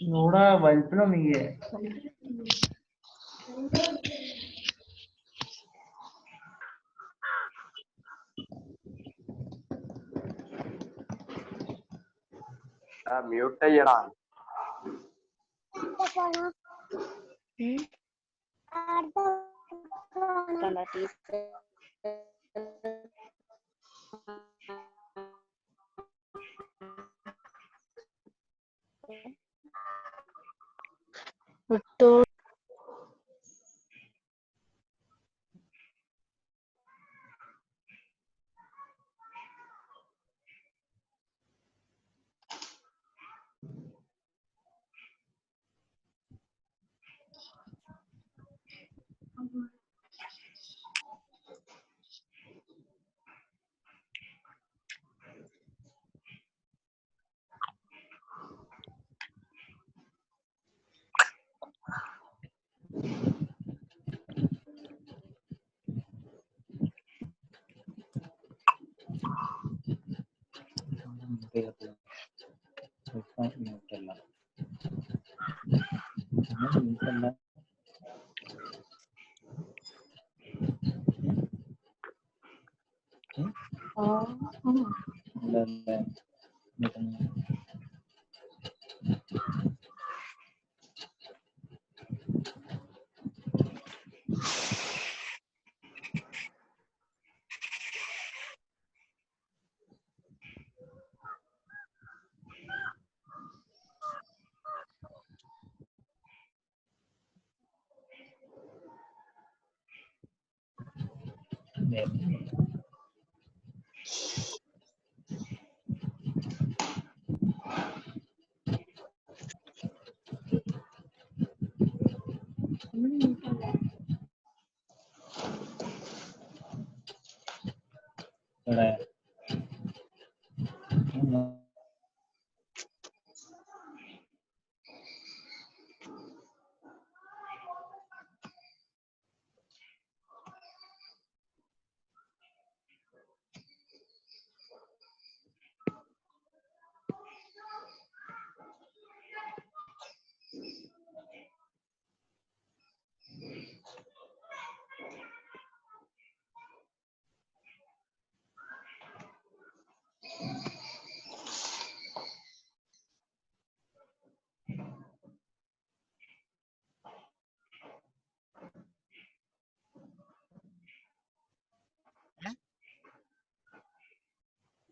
ഇവിടെ വലിപ്പിനൊന്നില്ലേ? മ്യൂട്ട് ചെയ്യടാ. വിട്ടു.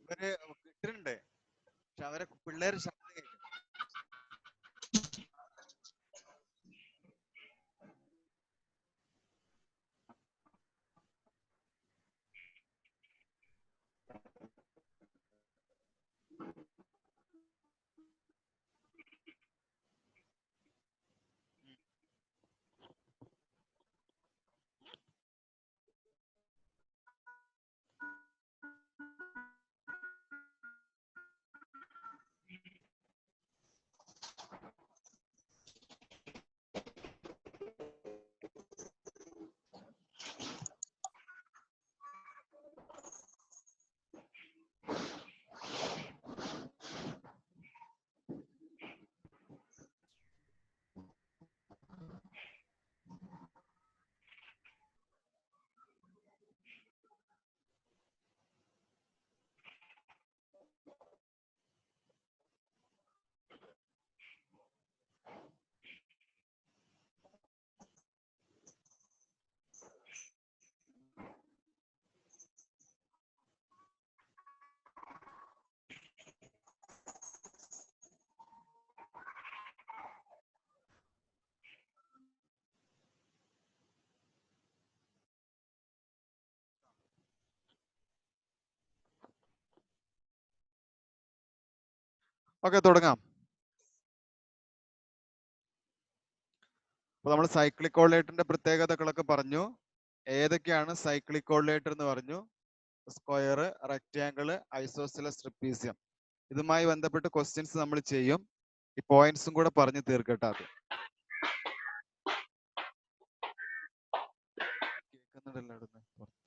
ഇവര് കിട്ടുന്നുണ്ട്, പക്ഷെ അവരെ പിള്ളേര് ശബ്ദം കേൾക്കും. ഓക്കെ, തുടങ്ങാം. അപ്പൊ നമ്മൾ സൈക്ലിക് കോർഡിനേറ്ററിന്റെ പ്രത്യേകതകളൊക്കെ പറഞ്ഞു. ഏതൊക്കെയാണ് സൈക്ലിക് കോർഡിനേറ്റർ എന്ന് പറഞ്ഞു? Square, rectangle, isosceles, trapezium. ഇതുമായി ബന്ധപ്പെട്ട് ക്വസ്റ്റ്യൻസ് നമ്മൾ ചെയ്യും. ഈ പോയിന്റ്സും കൂടെ പറഞ്ഞു തീർക്കട്ടെ. അത് വരുന്നുണ്ടല്ലോ അവിടുന്ന് പുറത്ത്.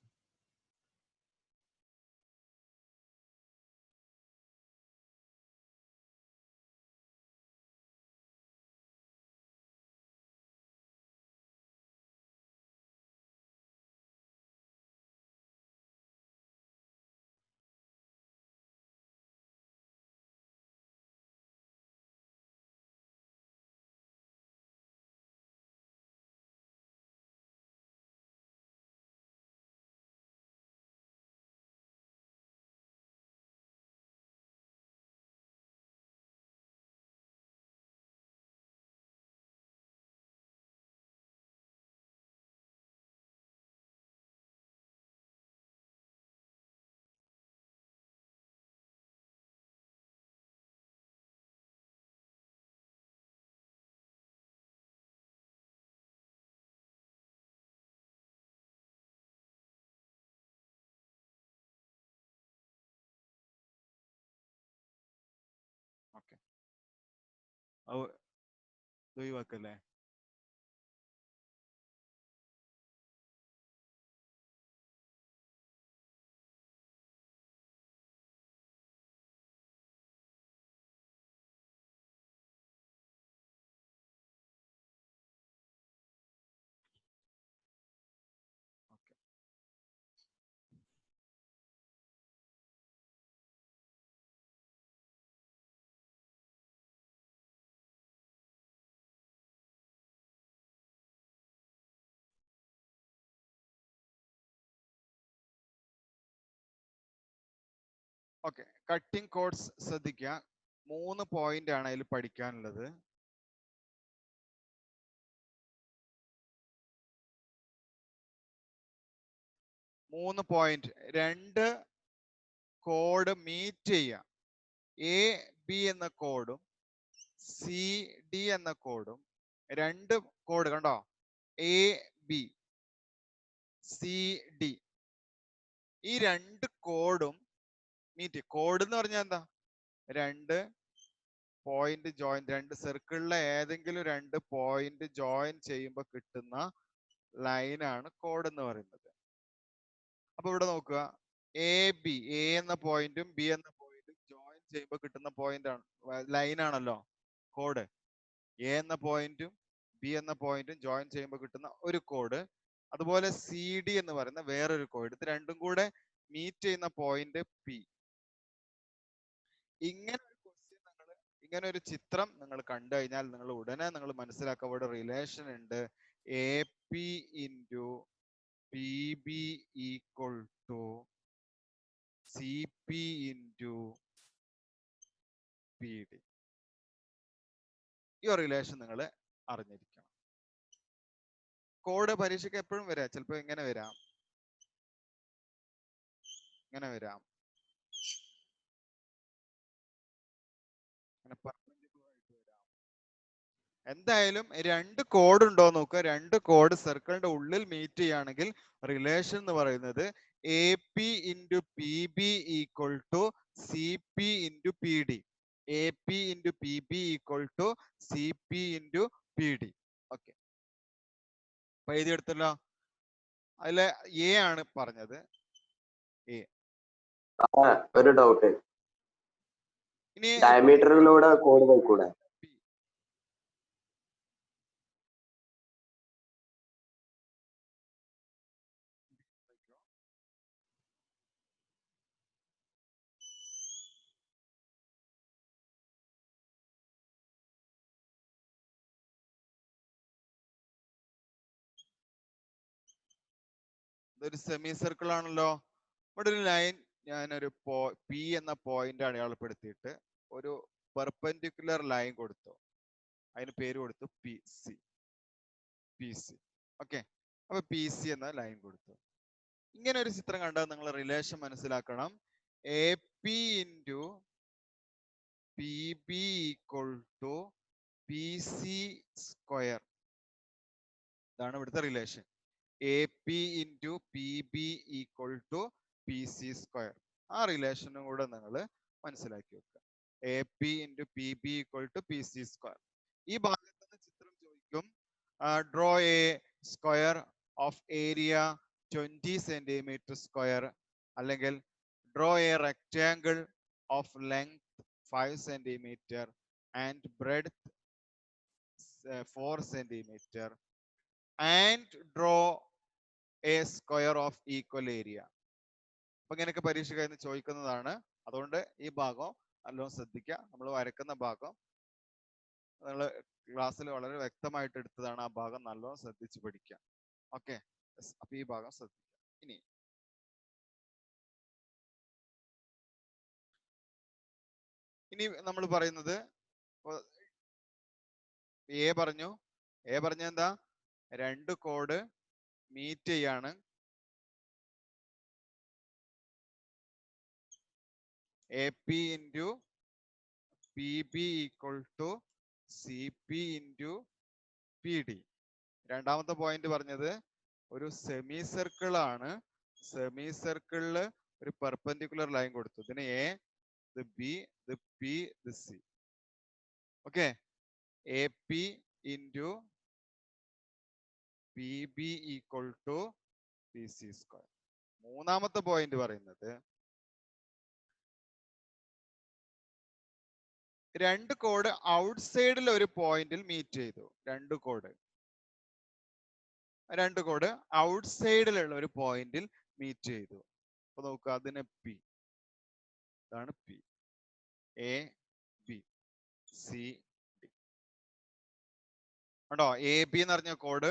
ഓക്കെ, ഒഴിവാക്കല്ലേ? Okay, okay. കട്ടിംഗ് കോഡ്സ് ശ്രദ്ധിക്കുക. 3 പോയിന്റ് ആണ് അതിൽ പഠിക്കാനുള്ളത്. മൂന്ന് പോയിന്റ്, 2 കോഡ് മീറ്റ് ചെയ്യുക. എ ബി എന്ന കോഡും സി ഡി എന്ന കോഡും, 2 കോഡ് കണ്ടോ, എ ബി സി ഡി, ഈ 2 കോഡും മീറ്റ്. കോഡ് എന്ന് പറഞ്ഞാൽ എന്താ? 2 പോയിന്റ് ജോയിൻ, 2 സർക്കിളിലെ ഏതെങ്കിലും 2 പോയിന്റ് ജോയിൻ ചെയ്യുമ്പോൾ കിട്ടുന്ന ലൈനാണ് കോഡ് എന്ന് പറയുന്നത്. അപ്പൊ ഇവിടെ നോക്കുക, എ ബി, എ എന്ന പോയിന്റും ബി എന്ന പോയിന്റും ജോയിൻ ചെയ്യുമ്പോൾ കിട്ടുന്ന പോയിന്റ് ആണ്, ലൈനാണല്ലോ കോഡ്. എ എന്ന പോയിന്റും ബി എന്ന പോയിന്റും ജോയിൻ ചെയ്യുമ്പോൾ കിട്ടുന്ന ഒരു കോഡ്. അതുപോലെ സി ഡി എന്ന് പറയുന്ന വേറൊരു കോഡ്. ഇത് രണ്ടും കൂടെ മീറ്റ് ചെയ്യുന്ന പോയിന്റ് പി. ഇങ്ങനെ ഒരു ക്വസ്റ്റ്യൻ ഇങ്ങനെ ഒരു ചിത്രം നിങ്ങൾ കണ്ടു കഴിഞ്ഞാൽ നിങ്ങൾ ഉടനെ നിങ്ങൾ മനസ്സിലാക്കുക ഇവിടെ റിലേഷൻ ഉണ്ട്. A P into P B equal to C P into P D. ഈ റിലേഷൻ നിങ്ങൾ അറിഞ്ഞിരിക്കണം. കോഡ് പരീക്ഷയ്ക്ക് എപ്പോഴും വരാം. ചിലപ്പോൾ ഇങ്ങനെ വരാം, ഇങ്ങനെ വരാം, ഇങ്ങനെ perpendicular ആയിട്ട് വരാം. എന്തായാലും 2 കോഡ് ഉണ്ടോ നോക്കുക. 2 കോഡ് സർക്കിളിന്റെ ഉള്ളിൽ മീറ്റ് ചെയ്യുകയാണെങ്കിൽ റിലേഷൻ എന്ന് പറയുന്നത് A P into P B equal to C P into P D. A P into P B equal to C P into P D. Okay, അപ്പൊ എഴുതിയെടുത്തല്ലോ. അതിലെ എ ആണ് പറഞ്ഞത്. എ. ഒരു ഡൗട്ട്, ഇനി ഡയമീറ്ററിലൂടെ കോഡ് പോയിക്കൂടെ? ഇതൊരു സെമി സർക്കിൾ ആണല്ലോ. ഇവിടെ ഒരു ലൈൻ ഞാനൊരു പി എന്ന പോയിന്റ് അടയാളപ്പെടുത്തിയിട്ട് ഒരു പെർപെൻഡിക്കുലർ ലൈൻ കൊടുത്തു. അതിന് പേര് കൊടുത്തു P C. P C. Okay, അപ്പൊ പി സി എന്ന ലൈൻ കൊടുത്തു. ഇങ്ങനെ ഒരു ചിത്രം കണ്ടാൽ നിങ്ങൾ റിലേഷൻ മനസ്സിലാക്കണം. A P into P B equal to P C square. ഇതാണ് ഇവിടുത്തെ relation. A P into P B equal to P C square. ആ റിലേഷനും കൂടെ നിങ്ങൾ മനസ്സിലാക്കി വെക്കുക. A P into P B equal to P C square. ഈ ഭാഗത്ത് നിന്ന് ചിത്രം ചോദിക്കും. Draw a square of area 20 centimeter square അല്ലെങ്കിൽ draw a rectangle of length 5 centimeter and breadth 4 centimeter and draw a square of equal area. അപ്പൊ ഇങ്ങനെയൊക്കെ പരീക്ഷ കഴിഞ്ഞ് ചോദിക്കുന്നതാണ്. അതുകൊണ്ട് ഈ ഭാഗം നല്ലോണം ശ്രദ്ധിക്കുക. നമ്മൾ വരക്കുന്ന ഭാഗം നിങ്ങൾ ക്ലാസ്സിൽ വളരെ വ്യക്തമായിട്ട് എടുത്തതാണ്. ആ ഭാഗം നല്ലോണം ശ്രദ്ധിച്ച് പഠിക്കുക. ഓക്കെ, അപ്പൊ ഈ ഭാഗം ശ്രദ്ധിക്കുക. ഇനി നമ്മൾ പറയുന്നത് എ പറഞ്ഞു എന്താ, രണ്ട് കോഡ് മീറ്റ് ചെയ്യാണ്. A P into P B equal to C P into P D. രണ്ടാമത്തെ പോയിന്റ് പറഞ്ഞത് ഒരു സെമി സർക്കിൾ ആണ്. സെമി സർക്കിളില് ഒരു പെർപെൻഡിക്കുലർ ലൈൻ കൊടുത്തു. ഇതിന് എ, ഇത് ബി, ഇത് പി, ഇത് C. Okay, A P into P B equal to P C square. മൂന്നാമത്തെ പോയിന്റ് പറയുന്നത് രണ്ട് കോഡ് ഔട്ട്സൈഡിൽ ഒരു പോയിന്റിൽ മീറ്റ് ചെയ്തു. രണ്ട് കോഡ് ഔട്ട്സൈഡിലുള്ള ഒരു പോയിന്റിൽ മീറ്റ് ചെയ്തു. അപ്പൊ നോക്കുക, അതിന് പി, ഇതാണ് P, A B C D. കണ്ടോ, എ ബി എന്ന് പറഞ്ഞ കോഡ്,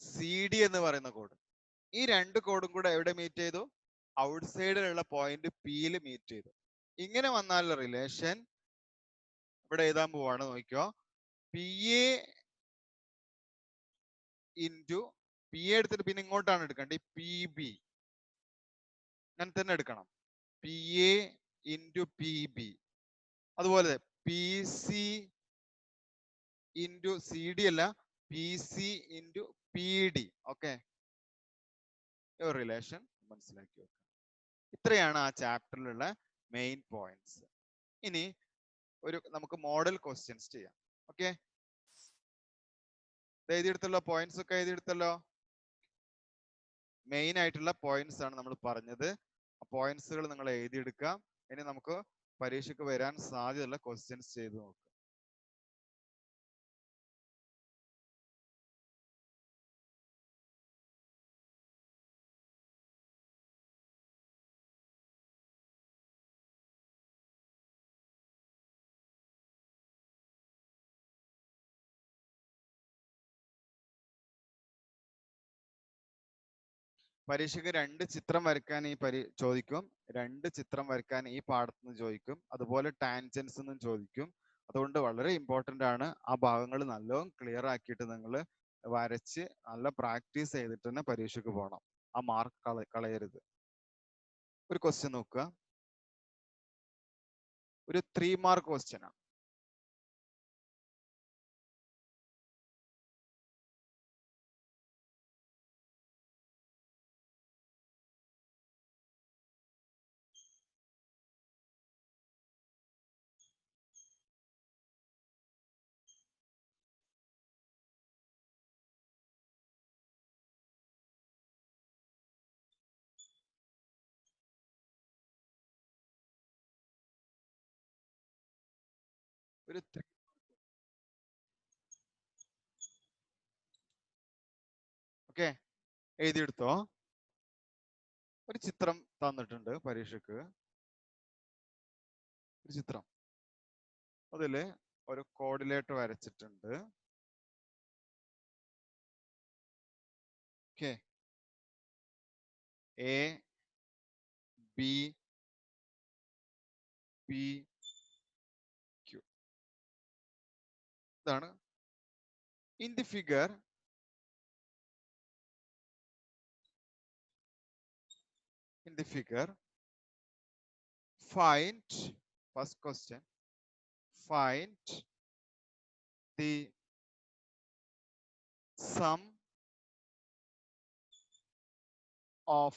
സി ഡി എന്ന് പറയുന്ന കോഡ്. ഈ രണ്ട് കോഡും കൂടെ എവിടെ മീറ്റ് ചെയ്തു? ഔട്ട്സൈഡിലുള്ള പോയിന്റ് പിയിൽ മീറ്റ് ചെയ്തു. ഇങ്ങനെ വന്നാലുള്ള റിലേഷൻ ഇവിടെ എഴുതാൻ പോവാണ്. നോക്കിയോ, P A into P A എടുത്തിട്ട് പിന്നെ ഇങ്ങോട്ടാണ് എടുക്കേണ്ടത്. പി ബി അങ്ങനെ തന്നെ എടുക്കണം. P A into P B. അതുപോലെ P C into C D അല്ല, P C into P D. Okay, relation മനസ്സിലാക്കി വെക്കുക. ഇത്രയാണ് ആ ചാപ്റ്ററിലുള്ള മെയിൻ പോയിന്റ്സ്. ഇനി നമുക്ക് മോഡൽ ക്വസ്റ്റ്യൻസ് ചെയ്യാം. ഓക്കെ, എഴുതിയെടുത്തല്ലോ, പോയിന്റ്സ് ഒക്കെ എഴുതിയെടുത്തല്ലോ. മെയിൻ ആയിട്ടുള്ള പോയിന്റ്സ് ആണ് നമ്മൾ പറഞ്ഞത്. ആ പോയിന്റ്സുകൾ നിങ്ങൾ എഴുതിയെടുക്കുക. ഇനി നമുക്ക് പരീക്ഷയ്ക്ക് വരാൻ സാധ്യതയുള്ള ക്വസ്റ്റ്യൻസ് ചെയ്ത് നോക്കുക. പരീക്ഷയ്ക്ക് രണ്ട് ചിത്രം വരയ്ക്കാൻ ചോദിക്കും. രണ്ട് ചിത്രം വരയ്ക്കാൻ ഈ പാഠത്ത് നിന്ന് ചോദിക്കും. അതുപോലെ ടാൻജൻസ് എന്നും ചോദിക്കും. അതുകൊണ്ട് വളരെ ഇമ്പോർട്ടൻ്റ് ആണ്. ആ ഭാഗങ്ങൾ നല്ലോണം ക്ലിയർ ആക്കിയിട്ട് നിങ്ങൾ വരച്ച് നല്ല പ്രാക്ടീസ് ചെയ്തിട്ട് തന്നെ പരീക്ഷയ്ക്ക് പോകണം. ആ മാർക്ക് കളയരുത്. ഒരു ക്വസ്റ്റ്യൻ നോക്കുക, ഒരു 3 മാർക്ക് ക്വസ്റ്റ്യൻ ആണ്. ഓക്കെ, എഴുതിയെടുത്തോ. ഒരു ചിത്രം തന്നിട്ടുണ്ട് പരീക്ഷയ്ക്ക്. ഒരു ചിത്രം, അതില് ഒരു കോർഡിനേറ്റ് വരച്ചിട്ടുണ്ട്. Okay, A B P Q. ഇതാണ് in the figure. In the figure, find, first question, find the sum of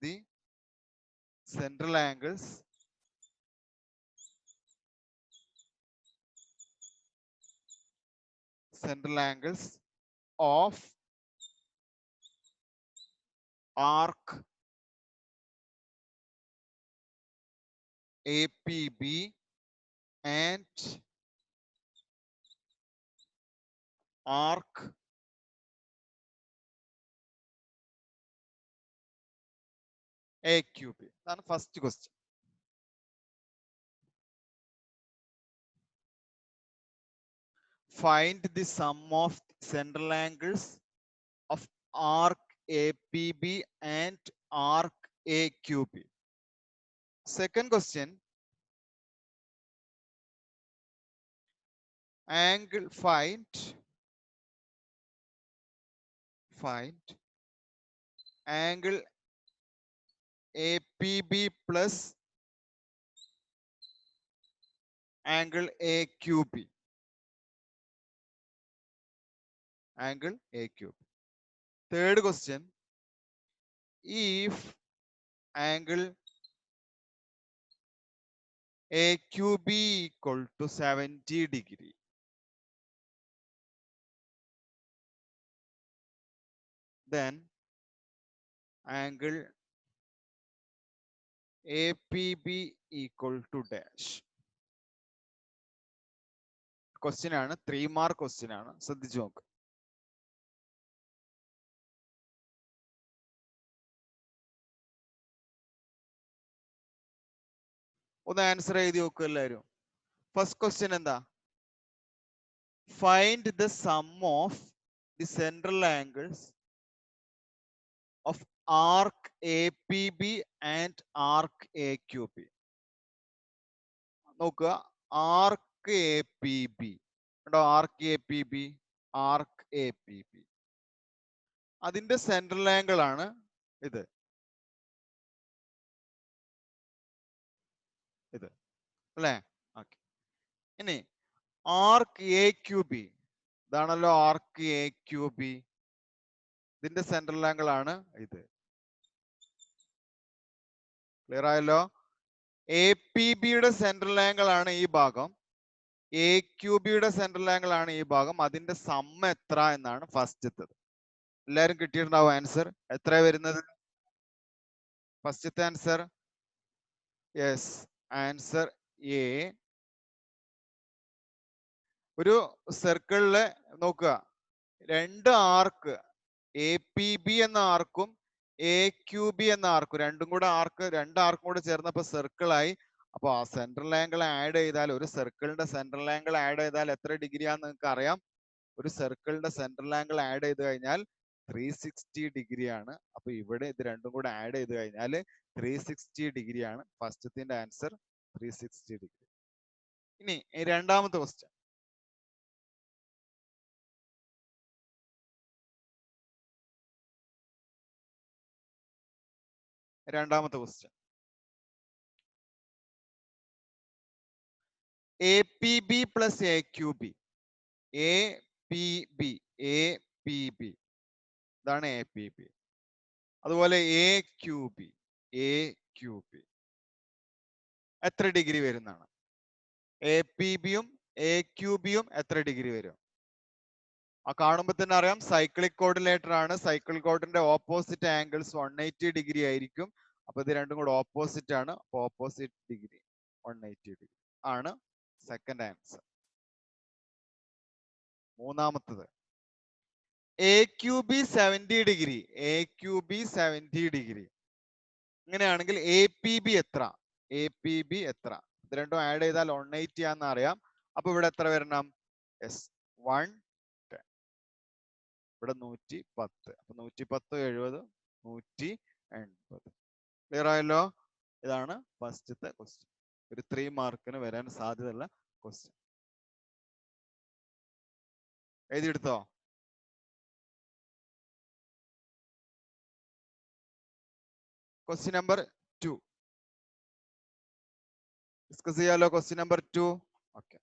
the central angles central angles of arc APB and arc AQB. That's first question. Find the sum of central angles of arc APB and arc AQB. Second question, angle find angle APB plus angle AQB. Angle AQB. Third question, if angle AQB equal to 70 degree, then angle APB equal to dash. Question ആണ് 3 mark question ആണ്, ശ്രദ്ധിച്ചു നോക്ക്. ഒന്ന് answer എഴുതി നോക്കുക എല്ലാവരും. First question എന്താ? Find the sum of the central angles of arc APB and arc AQB. നോക്കുക, ആർക്ക് APB ഉണ്ടോ? ആർക്ക് APB, ആർക്ക് APB, അതിന്റെ സെൻട്രൽ ആംഗിൾ ആണ് ഇത്, ഇത് അല്ലേ? ഓക്കെ. ഇനി ആർക്ക് AQB, ഇതാണല്ലോ ആർക്ക് AQB, ഇതിന്റെ സെൻട്രൽ ആംഗിൾ ആണ് ഇത്. ക്ലിയർ ആയല്ലോ? APBയുടെ സെൻട്രൽ ആംഗിൾ ആണ് ഈ ഭാഗം, AQBയുടെ സെൻട്രൽ ആംഗിൾ ആണ് ഈ ഭാഗം. അതിന്റെ സം എത്ര എന്നാണ് ഫസ്റ്റത്തത്. എല്ലാരും കിട്ടിയിട്ടുണ്ടാവും ആൻസർ. എത്ര വരുന്നത്? ഫസ്റ്റത്തെ ആൻസർ, യെസ്, ആൻസർ എ. ഒരു സർക്കിളില് നോക്കുക, രണ്ട് ആർക്ക് APB എന്ന ആർക്കും AQB എന്ന ആർക്കും, രണ്ടും കൂടെ ആർക്ക്, രണ്ട് ആർക്കും കൂടെ ചേർന്നപ്പോ സർക്കിളായി. അപ്പൊ ആ സെൻട്രൽ ആംഗിൾ ആഡ് ചെയ്താൽ, ഒരു സർക്കിളിന്റെ സെൻട്രൽ ആംഗിൾ ആഡ് ചെയ്താൽ എത്ര ഡിഗ്രിയാന്ന് നിങ്ങൾക്ക് അറിയാം? ഒരു സർക്കിളിന്റെ സെൻട്രൽ ആംഗിൾ ആഡ് ചെയ്ത് കഴിഞ്ഞാൽ 360 ഡിഗ്രിയാണ്. അപ്പൊ ഇവിടെ ഇത് രണ്ടും കൂടെ ആഡ് ചെയ്ത് കഴിഞ്ഞാൽ 360 ഡിഗ്രിയാണ്. ഫസ്റ്റത്തിന്റെ ആൻസർ 360 ഡിഗ്രി. ഇനി രണ്ടാമത്തെ ക്വസ്റ്റ്യൻ, രണ്ടാമത്തെ question, APB plus AQB, APB, APB, ഇതാണ് APB. അതുപോലെ AQB, AQB എത്ര ഡിഗ്രി വരുന്നതാണ്? APBയും AQBയും എത്ര ഡിഗ്രി വരും? ആ കാണുമ്പോൾ തന്നെ അറിയാം, സൈക്ലിക് കോർഡിനേറ്റർ ആണ്. സൈക്ലിക് കോർഡിന്റെ ഓപ്പോസിറ്റ് ആംഗിൾസ് 180 ഡിഗ്രി ആയിരിക്കും. അപ്പൊ ഇത് രണ്ടും കൂടെ ഓപ്പോസിറ്റ് ആണ്. അപ്പൊ ഓപ്പോസിറ്റ് ഡിഗ്രി 180 ഡിഗ്രി ആണ് സെക്കൻഡ് ആൻസർ. മൂന്നാമത്തത്, AQB 70 ഡിഗ്രി, AQB 70 ഡിഗ്രി. ഇങ്ങനെയാണെങ്കിൽ APB എത്ര? APB എത്ര? ഇത് രണ്ടും ആഡ് ചെയ്താൽ 180 ആണെന്ന് അറിയാം. അപ്പൊ ഇവിടെ എത്ര വരണം? യെസ്, 110. ഇവിടെ 110. അപ്പൊ 110, 70, 180. ക്ലിയർ ആയല്ലോ? ഇതാണ് ഫസ്റ്റത്തെ ക്വസ്റ്റ്യൻ. ഒരു 3 മാർക്കിന് വരാൻ സാധ്യതയുള്ള ക്വസ്റ്റ്യൻ. എഴുതിയെടുത്തോ? ക്വസ്റ്റ്യൻ നമ്പർ 2 ഡിസ്കസ് ചെയ്യാലോ? Question number 2. Okay.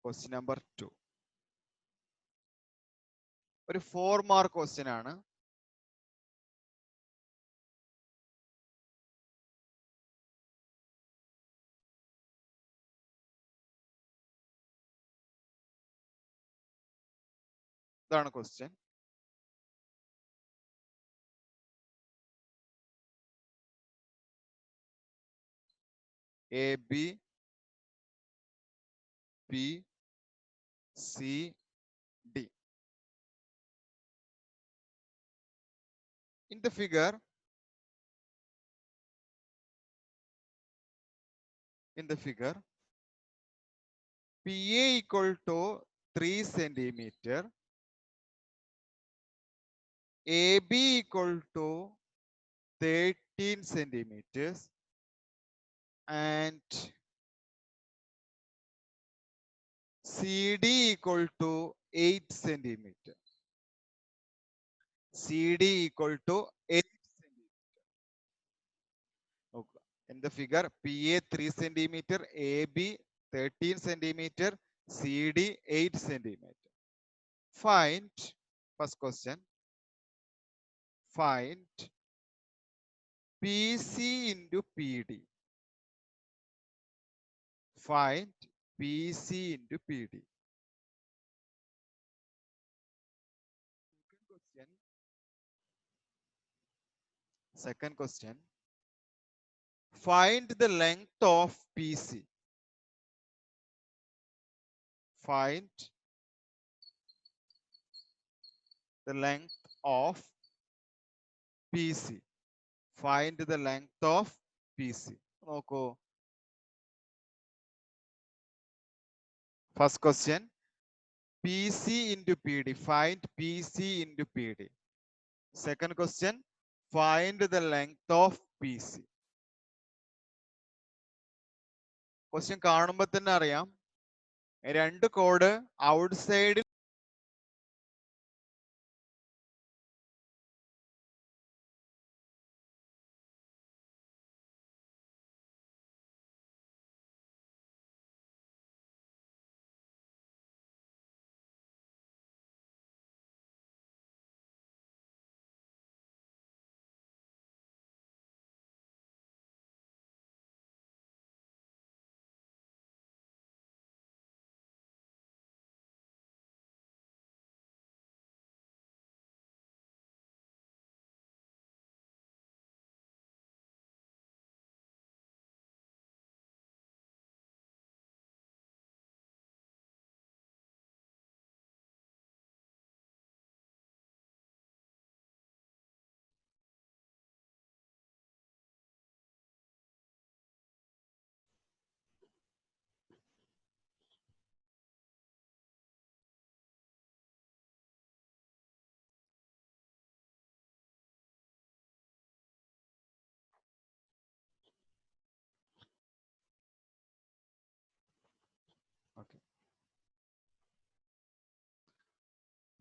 Question number 2. ഒരു 4 മാർക്ക് ക്വസ്റ്റ്യൻ ആണ്. ഇതാണ് question. A, B, B, C, D. In the figure, PA equal to 3 centimeter, AB equal to 13 centimeters, and CD equal to 8 centimeter. CD equal to 8 centimeter. Okay. In the figure, PA 3 centimeter, AB 13 centimeter, CD 8 centimeter. Find, first question, find PC into PD. Find PC into PD. Second question. Find the length of PC. Find the length of PC. Find the length of PC. നോക്കൂ. First question. PC into PD. Find PC into PD. Second question. Find the length of PC. Question കാണുമ്പോൾ തന്നെ അറിയാം, രണ്ട് code out സൈഡിൽ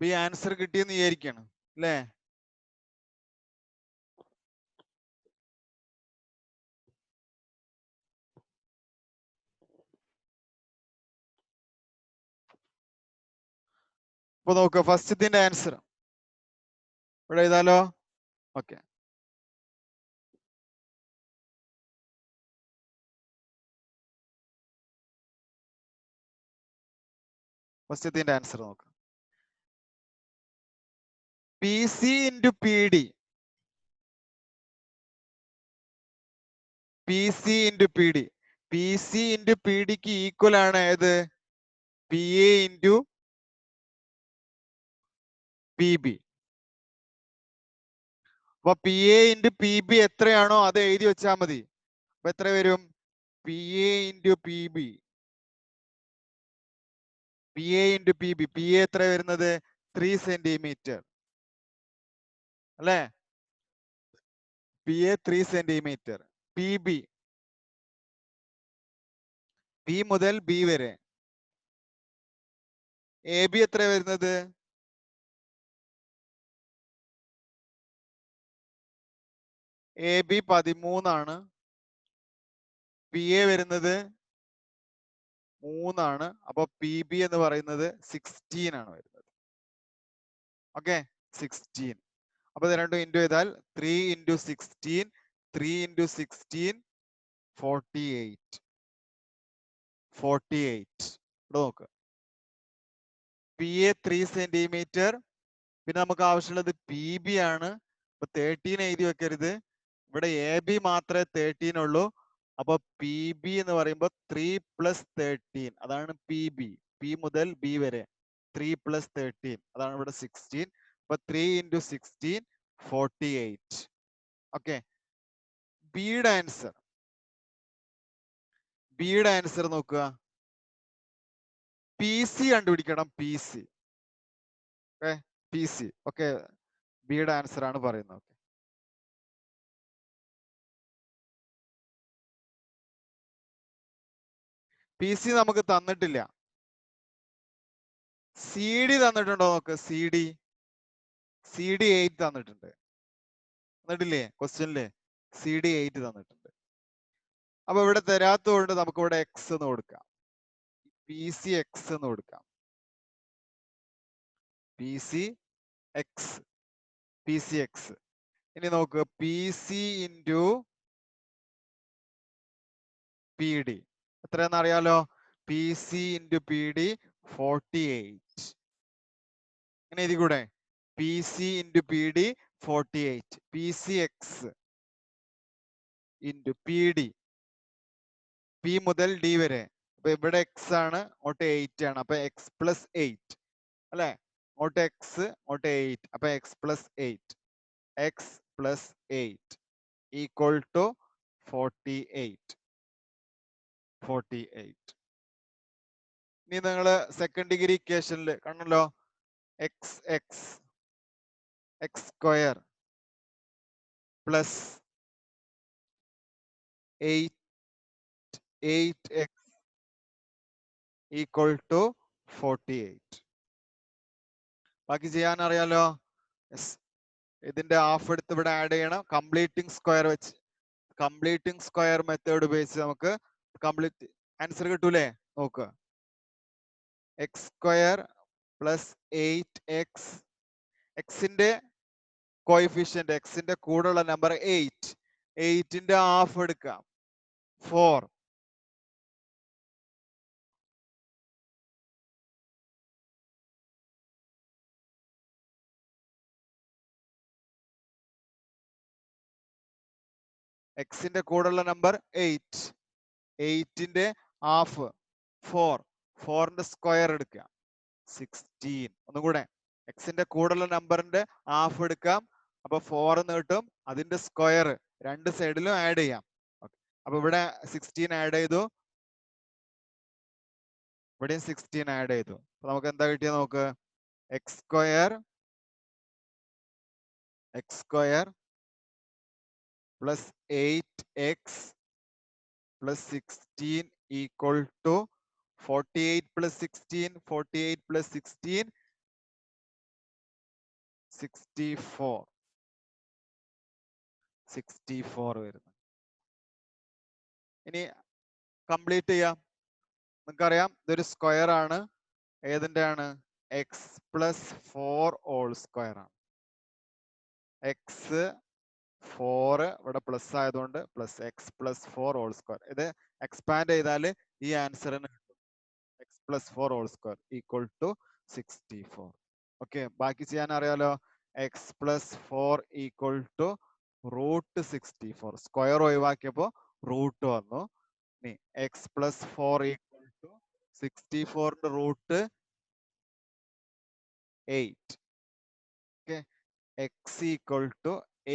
ഈ answer കിട്ടിയെന്ന് വിചാരിക്കണം അല്ലേ? അപ്പൊ നോക്കുക, ഫസ്റ്റത്തിന്റെ ആൻസർ ഇവിടെ എഴുതാലോ. ഓക്കെ, ഫസ്റ്റത്തിന്റെ ആൻസർ നോക്കാം. P C into P D. P C into P D. P C into P ഡിക്ക് ഈക്വൽ ആണ് ഏത്? P A into P B. അപ്പൊ P A into P B എത്രയാണോ അത് എഴുതി വെച്ചാൽ മതി. അപ്പൊ എത്ര വരും? P A into P B. P A into P B. P A എത്ര വരുന്നത്? 3 സെന്റിമീറ്റർ അല്ലേ? P A 3 centimetre. P B, P മുതൽ ബി വരെ. എ ബി എത്ര വരുന്നത്? എ ബി 13 ആണ്. പി എ വരുന്നത് 3 ആണ്. അപ്പൊ പി ബി എന്ന് പറയുന്നത് 16 ആണ് വരുന്നത്. ഓക്കെ 16. അപ്പൊ ഇത് രണ്ടും ഇൻറ്റു ചെയ്താൽ 3 × 16 3 × 16 48 48. ഇവിടെ നോക്ക് പി എ 3 സെന്റിമീറ്റർ. പിന്നെ നമുക്ക് ആവശ്യമുള്ളത് പി ബി ആണ്. അപ്പൊ 13 എഴുതി വെക്കരുത്. ഇവിടെ എ ബി മാത്രമേ 13 ഉള്ളൂ. അപ്പൊ പി ബി എന്ന് പറയുമ്പോൾ 3 + 13 അതാണ് പി ബി. പി മുതൽ ബി വരെ 3 + 13 അതാണ് ഇവിടെ 16. അപ്പൊ 3 × 16 48. ഓക്കെ ബിയുടെ ആൻസർ നോക്കുക. പി സി കണ്ടുപിടിക്കണം. P C P C okay ബിയുടെ ആൻസർ ആണ് പറയുന്നത്. പി സി നമുക്ക് തന്നിട്ടില്ല. സി ഡി തന്നിട്ടുണ്ടോ നോക്ക്. സി ഡി 8 തന്നിട്ടുണ്ട്. തന്നിട്ടില്ലേ ക്വസ്റ്റ്യനില്? സി ഡി 8 തന്നിട്ടുണ്ട്. അപ്പൊ ഇവിടെ തരാത്തതുകൊണ്ട് നമുക്ക് ഇവിടെ എക്സ് എന്ന് കൊടുക്കാം. പി സി എക്സ് എന്ന് കൊടുക്കാം. P C X. ഇനി നോക്ക് P C into P D എത്രയാണെന്ന് അറിയാലോ? P C into P D 48. ഇങ്ങനെ എഴുതി കൂടെ? P C into P D 48. P C X into P D P മുതൽ ഡി വരെ. അപ്പൊ ഇവിടെ എക്സ് ആണ്, അങ്ങോട്ട് 8 ആണ്. അപ്പൊ എക്സ് + 8 അല്ലെ? അങ്ങോട്ട് എക്സ്, അങ്ങോട്ട് 8. അപ്പൊ എക്സ് + 8 = 48. ഇനി നിങ്ങൾ സെക്കൻഡ് ഡിഗ്രി ഇക്വേഷനിൽ കണ്ടല്ലോ എക്സ് സ്ക്വയർ പ്ലസ് 8x = 48. ബാക്കി ചെയ്യാൻ അറിയാലോ? ഇതിന്റെ ഹാഫ് എടുത്ത് ഇവിടെ ആഡ് ചെയ്യണം. കംപ്ലീറ്റിംഗ് സ്ക്വയർ മെത്തേഡ് ഉപയോഗിച്ച് നമുക്ക് കംപ്ലീറ്റ് ആൻസർ കിട്ടൂലേ? നോക്കുക x² + 8x. എക്സിന്റെ കോയിഫിഷ്യന്റ് എക്സിന്റെ കൂടെയുള്ള നമ്പർ 8. 8ന്റെ ഹാഫ് എടുക്കാം 4. എക്സിന്റെ കൂടെയുള്ള നമ്പർ 8. 8ന്റെ ഹാഫ് 4. 4ന്റെ സ്ക്വയർ എടുക്കുക 16. ഒന്നും കൂടെ എക്സിന്റെ കൂടെയുള്ള നമ്പറിന്റെ ഹാഫ് എടുക്കാം. അപ്പൊ 4 എന്ന് കിട്ടും. അതിന്റെ സ്ക്വയർ രണ്ട് സൈഡിലും ആഡ് ചെയ്യാം. അപ്പൊ ഇവിടെ 16 ആഡ് ചെയ്തു, ഇവിടെയും 16 ആഡ് ചെയ്തു. അപ്പൊ നമുക്ക് എന്താ കിട്ടിയത് നോക്ക്. എക്സ് സ്ക്വയർ + 8x + 16 = 48 + 16 64 വരുന്നു. ഇനി കംപ്ലീറ്റ് ചെയ്യാം. നിങ്ങൾക്കറിയാം ഇതൊരു സ്ക്വയർ ആണ്. ഏതിന്റെ ആണ്? x + 4² ആണ്. x 4 ഇവിടെ പ്ലസ് ആയതുകൊണ്ട് +x + 4² ഇത് എക്സ്പാൻഡ് ചെയ്താൽ ഈ ആൻസറിന് കിട്ടും. x + 4² = 64. ഓക്കെ ബാക്കി ചെയ്യാൻ അറിയാലോ? x + 4 = √64. സ്ക്വയർ ഒഴിവാക്കിയപ്പോ റൂട്ട് വന്നു. ഇനി x + 4 = 64ന്റെ root 8. Okay x =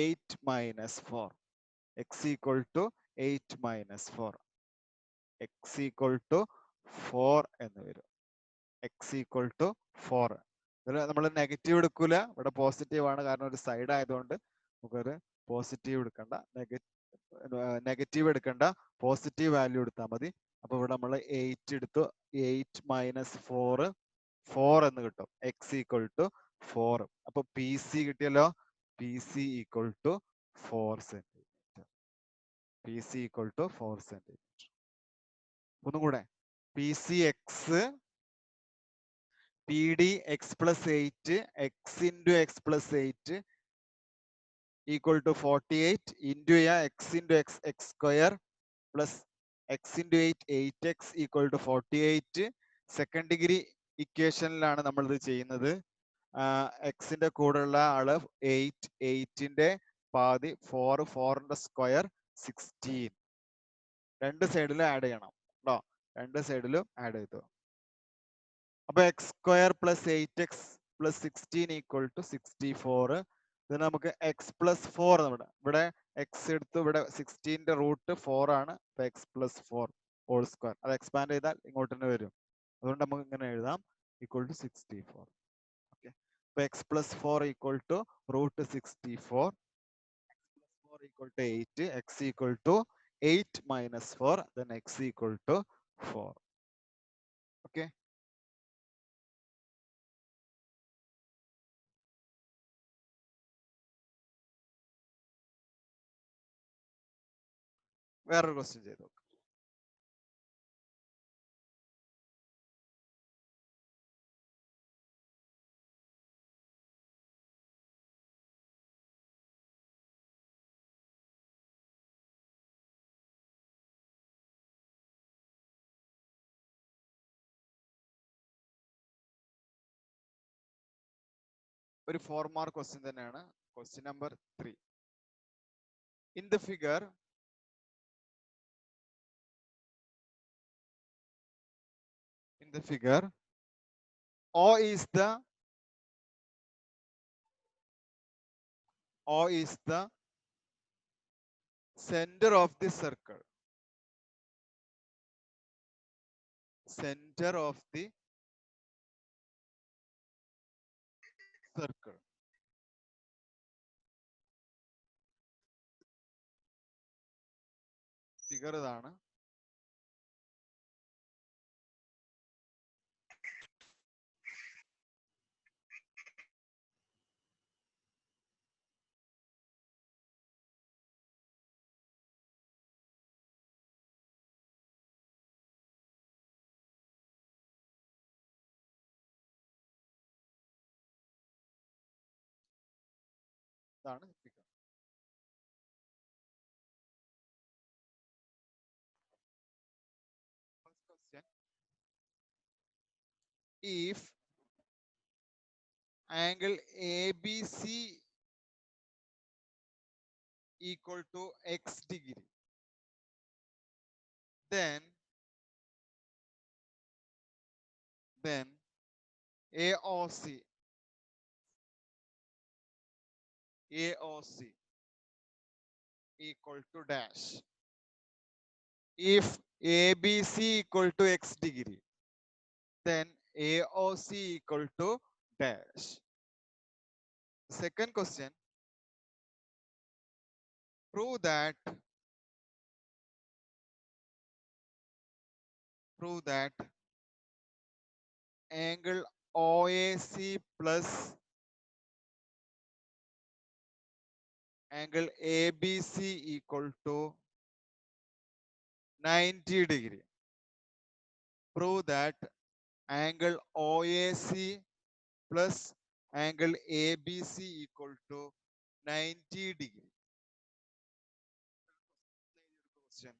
8 - 4. x = 8 - 4. x = 4 എന്ന് വരും. x = 4. ഇതിൽ നമ്മൾ നെഗറ്റീവ് എടുക്കൂല. ഇവിടെ പോസിറ്റീവ് ആണ്. കാരണം ഒരു സൈഡ് ആയതുകൊണ്ട് നമുക്കൊരു പോസിറ്റീവ് എടുക്കണ്ട. നെഗറ്റീവ് എടുക്കണ്ട. പോസിറ്റീവ് വാല്യൂ എടുത്താൽ മതി. അപ്പൊ ഇവിടെ നമ്മൾ 8 എടുത്തു. 8 - 4 4 എന്ന് കിട്ടും. x = 4. അപ്പൊ പി സി കിട്ടിയല്ലോ. P C = 4 centimetre. P C = 4 centimetre. ഒന്നും കൂടെ P C X BD x plus 8 x into x plus 8 equal to 48 into x into x square plus x into 8 8x equal to 48. Second degree ഇക്വേഷനിലാണ് നമ്മൾ ഇത് ചെയ്യുന്നത്. എക്സിന്റെ കൂടെയുള്ള ആള് 8 8ന്റെ പാതി 4 4ന്റെ സ്ക്വയർ 16. രണ്ട് സൈഡിലും ആഡ് ചെയ്യണം കേട്ടോ, രണ്ട് സൈഡിലും ആഡ് ചെയ്തു. അപ്പൊ x square plus 8x plus 16 equal to 64. ഇത് നമുക്ക് എക്സ് പ്ലസ് 4 ഇവിടെ എക്സ് എടുത്തു, ഇവിടെ 16ന്റെ റൂട്ട് 4 ആണ്. എക്സ് പ്ലസ് 4 ഹോൾ സ്ക്വയർ, അത് എക്സ്പാൻഡ് ചെയ്താൽ ഇങ്ങോട്ട് തന്നെ വരും. അതുകൊണ്ട് നമുക്ക് ഇങ്ങനെ എഴുതാം ഈക്വൽ ടു 64. ഓക്കെ, അപ്പൊ x plus 4 equal to root 64. X plus 4 equal to 8, x equal to 8 minus 4, then x equal to 4. Okay. വേറൊരു ക്വസ്റ്റ്യൻ ചെയ്തു നോക്കാം. ഒരു 4 മാർക്ക് ക്വസ്റ്റ്യൻ തന്നെയാണ്. Question number 3. In the figure O is the center of the circle. Center of the circle. Figure ഇതാണ്. ഇതാണ് figure. First question. If angle ABC equal to x degree, then AOC equal to dash. If ABC equal to x degree, then AOC equal to dash. Second question, prove that angle OAC plus angle ABC equal to 90 degree. Prove that angle OAC plus angle ABC equal to 90 degree. Question.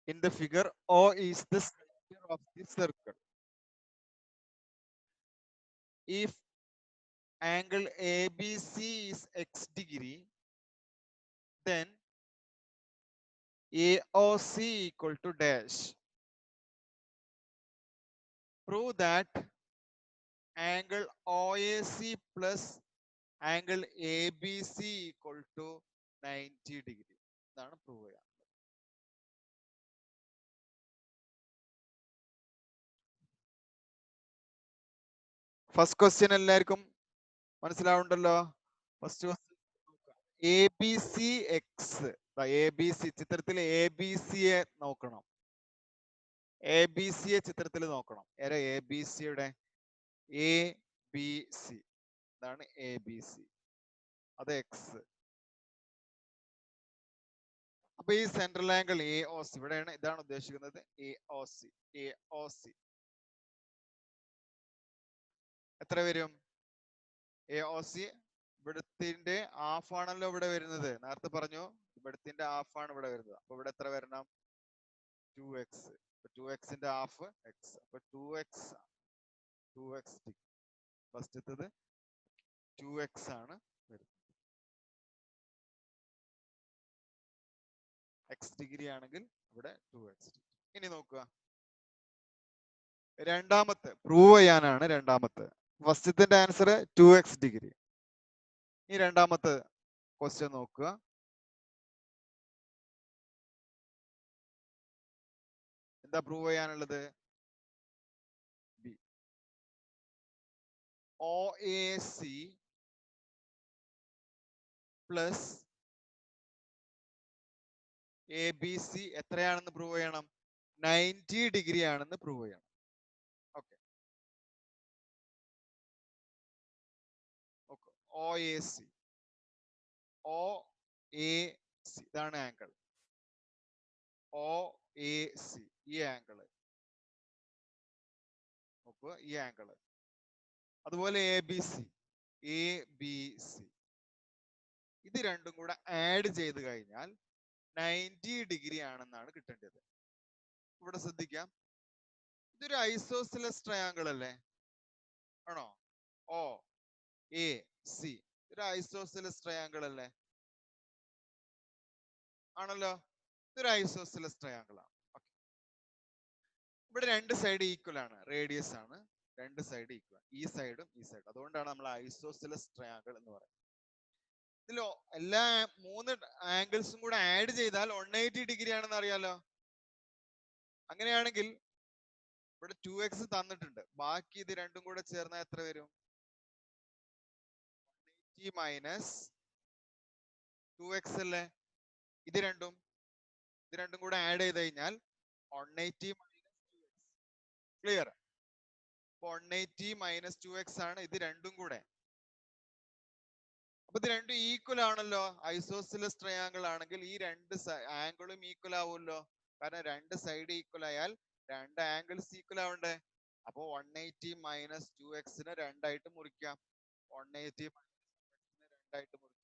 In the figure, O is the center of the circle. If angle ABC is x degree, then AOC equal to dash. Prove that angle OAC plus angle ABC equal to 90 degree. ഇതാണ് prove ചെയ്യാം. First question എല്ലാവർക്കും മനസ്സിലാവുണ്ടല്ലോ. First question ABC X, ABC ചിത്രത്തിൽ ABCയെ നോക്കണം. ABCയെ ചിത്രത്തിൽ നോക്കണം. ഏതാ ABCയുടെ? ABC. ഇതാണ് ABC. അത് X. അപ്പൊ അപ്പൊ ഈ central angle A O C ഇവിടെയാണ്, ഇതാണ് ഉദ്ദേശിക്കുന്നത്. എ ഒ സി എത്ര വരും? എ ഒ സി ഇവിടത്തിന്റെ ഹാഫ് ആണല്ലോ ഇവിടെ വരുന്നത്. നേരത്തെ പറഞ്ഞു ഇവിടത്തിന്റെ ഹാഫ് ആണ് ഇവിടെ വരുന്നത്. അപ്പൊ ഇവിടെ എത്ര വരണം? 2x. 2xന്റെ ഹാഫ് എക്സ്. അപ്പൊ 2x ഫസ്റ്റത്തത് 2x ആണ് വരുന്നത്. x ഡിഗ്രി ആണെങ്കിൽ ഇവിടെ 2x. ഇനി നോക്കുക, രണ്ടാമത്തെ പ്രൂവ് ചെയ്യാനാണ്. രണ്ടാമത്തെ, ഫസ്റ്റത്തിന്റെ ആൻസർ 2x ഡിഗ്രി. ഈ രണ്ടാമത്തെ ക്വസ്റ്റ്യൻ നോക്കുക. എന്താ പ്രൂവ് ചെയ്യാനുള്ളത്? ബി OAC പ്ലസ് ABC എത്രയാണെന്ന് പ്രൂവ് ചെയ്യണം? 90 ഡിഗ്രി ആണെന്ന് പ്രൂവ് ചെയ്യണം. ഓക്കെ, OAC ഇതാണ് ആംഗിൾ. OAC ഈ ആംഗിൾ നോക്കുക, ഈ ആംഗിൾ. അതുപോലെ ABC ഇത് രണ്ടും കൂടെ ആഡ് ചെയ്ത് കഴിഞ്ഞാൽ 90 ഡിഗ്രി ആണെന്നാണ് കിട്ടേണ്ടത്. ഇവിടെ ശ്രദ്ധിക്കാം, ഇതൊരു ഐസോസിലസ് ട്രയാങ്കിൾ അല്ലേ? ആണോ? OAC ഒരു ഐസോസിലസ് ട്രയാങ്കിൾ അല്ലേ? ആണല്ലോ, ഇതൊരു ഐസോസിലസ് ട്രയാങ്കിൾ ആണ്. ഇവിടെ രണ്ട് സൈഡ് ഈക്വൽ ആണ്, റേഡിയസ് ആണ്, രണ്ട് സൈഡ് ഈക്വൽ, ഈ സൈഡും ഈ സൈഡും. അതുകൊണ്ടാണ് നമ്മൾ ഐസോസിലസ് ട്രയാങ്കിൾ എന്ന് പറയുന്നത്. ഇതിലോ എല്ലാ 3 ആംഗിൾസും കൂടെ ആഡ് ചെയ്താൽ 180 ഡിഗ്രി ആണെന്ന് അറിയാലോ. അങ്ങനെയാണെങ്കിൽ ഇവിടെ 2x തന്നിട്ടുണ്ട്, ബാക്കി ഇത് രണ്ടും കൂടെ ചേർന്നാൽ എത്ര വരും? 180 മൈനസ് 2x അല്ലേ? ഇത് രണ്ടും കൂടെ ആഡ് ചെയ്ത് കഴിഞ്ഞാൽ 180 minus 2x. Clear? 180 minus 2x ആണ് ഇത് രണ്ടും കൂടെ. അപ്പൊ ഇത് രണ്ടും ഈക്വൽ ആണല്ലോ. ഐസോസിലസ് ട്രയാങ്കിൾ ആണെങ്കിൽ ഈ രണ്ട് ആംഗിളും ഈക്വൽ ആവുമല്ലോ. കാരണം രണ്ട് സൈഡ് ഈക്വൽ ആയാൽ രണ്ട് ആംഗിൾസ് ഈക്വൽ ആവണ്ടേ. അപ്പൊ 180 മൈനസ് 2x രണ്ടായിട്ട് മുറിക്കാം. 180 മൈനസ് 2x രണ്ടായിട്ട് മുറിക്കാം.